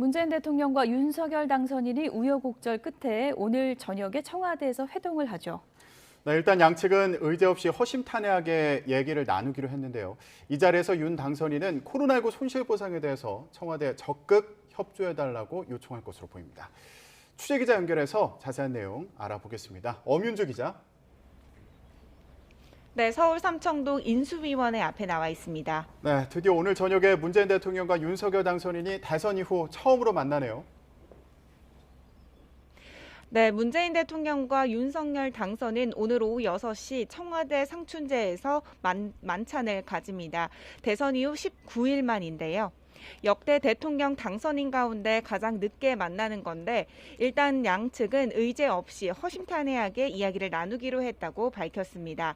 문재인 대통령과 윤석열 당선인이 우여곡절 끝에 오늘 저녁에 청와대에서 회동을 하죠. 네, 일단 양측은 의제 없이 허심탄회하게 얘기를 나누기로 했는데요. 이 자리에서 윤 당선인은 코로나19 손실보상에 대해서 청와대에 적극 협조해달라고 요청할 것으로 보입니다. 취재기자 연결해서 자세한 내용 알아보겠습니다. 엄윤주 기자. 네, 서울 삼청동 인수위원회 앞에 나와 있습니다. 네, 드디어 오늘 저녁에 문재인 대통령과 윤석열 당선인이 대선 이후 처음으로 만나네요. 네, 문재인 대통령과 윤석열 당선인 오늘 오후 6시 청와대 상춘제에서 만찬을 가집니다. 대선 이후 19일 만인데요. 역대 대통령 당선인 가운데 가장 늦게 만나는 건데 일단 양측은 의제 없이 허심탄회하게 이야기를 나누기로 했다고 밝혔습니다.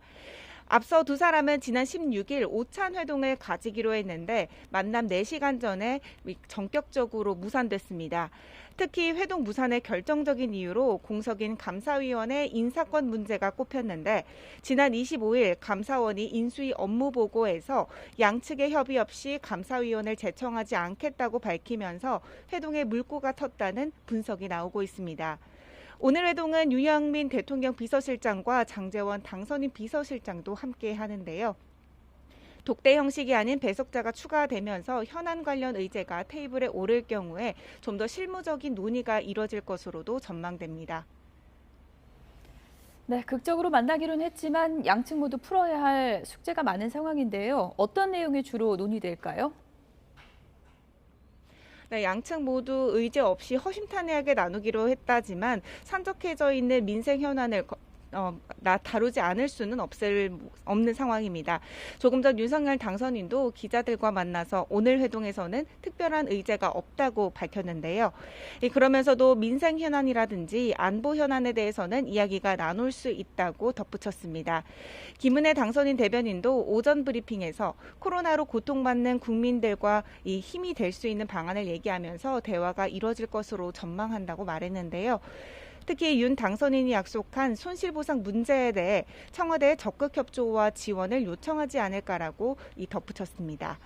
앞서 두 사람은 지난 16일 오찬 회동을 가지기로 했는데 만남 4시간 전에 전격적으로 무산됐습니다. 특히 회동 무산의 결정적인 이유로 공석인 감사위원회 인사권 문제가 꼽혔는데 지난 25일 감사원이 인수위 업무보고에서 양측의 협의 없이 감사위원을 제청하지 않겠다고 밝히면서 회동에 물꼬가 텄다는 분석이 나오고 있습니다. 오늘 회동은 유영민 대통령 비서실장과 장제원 당선인 비서실장도 함께 하는데요. 독대 형식이 아닌 배석자가 추가되면서 현안 관련 의제가 테이블에 오를 경우에 좀 더 실무적인 논의가 이뤄질 것으로도 전망됩니다. 네, 극적으로 만나기로는 했지만 양측 모두 풀어야 할 숙제가 많은 상황인데요. 어떤 내용이 주로 논의될까요? 네, 양측 모두 의제 없이 허심탄회하게 나누기로 했다지만 산적해져 있는 민생 현안을 다루지 않을 수는 없는 상황입니다. 조금 전 윤석열 당선인도 기자들과 만나서 오늘 회동에서는 특별한 의제가 없다고 밝혔는데요. 그러면서도 민생 현안이라든지 안보 현안에 대해서는 이야기가 나눌 수 있다고 덧붙였습니다. 김은혜 당선인 대변인도 오전 브리핑에서 코로나로 고통받는 국민들과 힘이 될 수 있는 방안을 얘기하면서 대화가 이뤄질 것으로 전망한다고 말했는데요. 특히 윤 당선인이 약속한 손실보상 문제에 대해 청와대에 적극 협조와 지원을 요청하지 않을까라고 덧붙였습니다.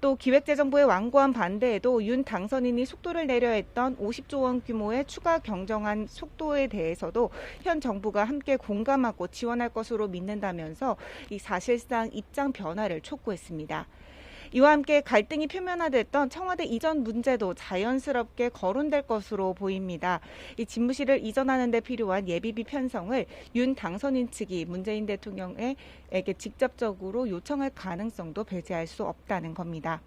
또 기획재정부의 완고한 반대에도 윤 당선인이 속도를 내려 했던 50조 원 규모의 추가 경정안 속도에 대해서도 현 정부가 함께 공감하고 지원할 것으로 믿는다면서 사실상 입장 변화를 촉구했습니다. 이와 함께 갈등이 표면화됐던 청와대 이전 문제도 자연스럽게 거론될 것으로 보입니다. 이 집무실을 이전하는 데 필요한 예비비 편성을 윤 당선인 측이 문재인 대통령에게 직접적으로 요청할 가능성도 배제할 수 없다는 겁니다.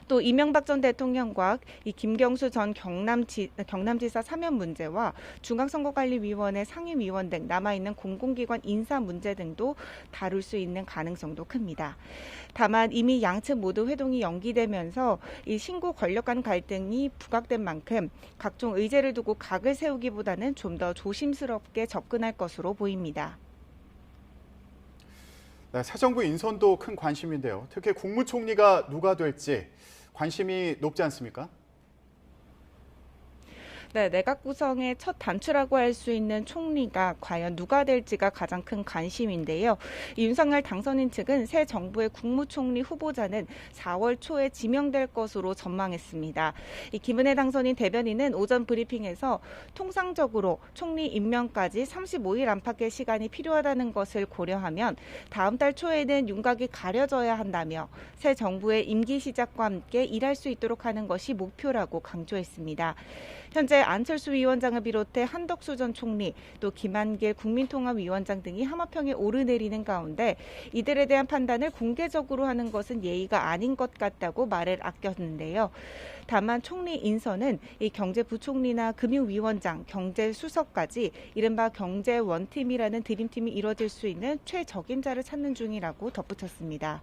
또 이명박 전 대통령과 김경수 전 경남지사 사면 문제와 중앙선거관리위원회 상임위원 등 남아있는 공공기관 인사 문제 등도 다룰 수 있는 가능성도 큽니다. 다만 이미 양측 모두 회동이 연기되면서 이 신고 권력 간 갈등이 부각된 만큼 각종 의제를 두고 각을 세우기보다는 좀 더 조심스럽게 접근할 것으로 보입니다. 네, 새 정부 인선도 큰 관심인데요. 특히 국무총리가 누가 될지 관심이 높지 않습니까? 네, 내각 구성의 첫 단추라고 할 수 있는 총리가 과연 누가 될지가 가장 큰 관심인데요. 윤석열 당선인 측은 새 정부의 국무총리 후보자는 4월 초에 지명될 것으로 전망했습니다. 김은혜 당선인 대변인은 오전 브리핑에서 통상적으로 총리 임명까지 35일 안팎의 시간이 필요하다는 것을 고려하면 다음 달 초에는 윤곽이 가려져야 한다며 새 정부의 임기 시작과 함께 일할 수 있도록 하는 것이 목표라고 강조했습니다. 현재 안철수 위원장을 비롯해 한덕수 전 총리, 또 김한길 국민통합위원장 등이 하마평에 오르내리는 가운데 이들에 대한 판단을 공개적으로 하는 것은 예의가 아닌 것 같다고 말을 아꼈는데요. 다만 총리 인선은 이 경제부총리나 금융위원장, 경제수석까지 이른바 경제원팀이라는 드림팀이 이뤄질 수 있는 최적임자를 찾는 중이라고 덧붙였습니다.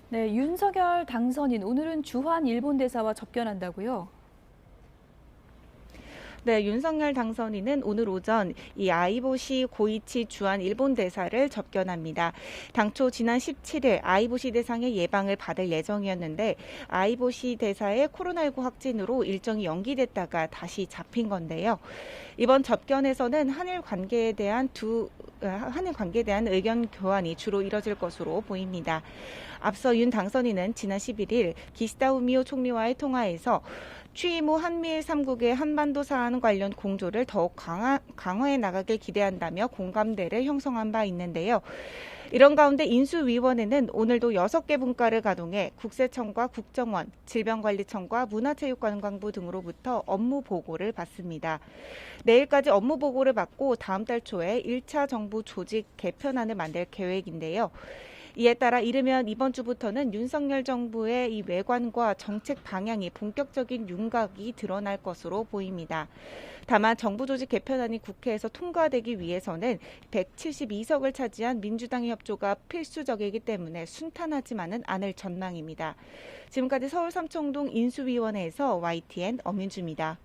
네, 윤석열 당선인 오늘은 주한 일본 대사와 접견한다고요? 네, 윤석열 당선인은 오늘 오전 이 아이보시 고이치 주한 일본 대사를 접견합니다. 당초 지난 17일 아이보시 대상의 예방을 받을 예정이었는데 아이보시 대사의 코로나19 확진으로 일정이 연기됐다가 다시 잡힌 건데요. 이번 접견에서는 한일 관계에 대한 두 하는 관계에 대한 의견 교환이 주로 이뤄질 것으로 보입니다. 앞서 윤 당선인은 지난 11일 기시다 후미오 총리와의 통화에서 취임 후 한미일 3국의 한반도 사안 관련 공조를 더욱 강화해 나가길 기대한다며 공감대를 형성한 바 있는데요. 이런 가운데 인수위원회는 오늘도 6개 분과를 가동해 국세청과 국정원, 질병관리청과 문화체육관광부 등으로부터 업무 보고를 받습니다. 내일까지 업무 보고를 받고 다음 달 초에 1차 정부 조직 개편안을 만들 계획인데요. 이에 따라 이르면 이번 주부터는 윤석열 정부의 이 외관과 정책 방향이 본격적인 윤곽이 드러날 것으로 보입니다. 다만 정부 조직 개편안이 국회에서 통과되기 위해서는 172석을 차지한 민주당의 협조가 필수적이기 때문에 순탄하지만은 않을 전망입니다. 지금까지 서울 삼청동 인수위원회에서 YTN 엄윤주입니다.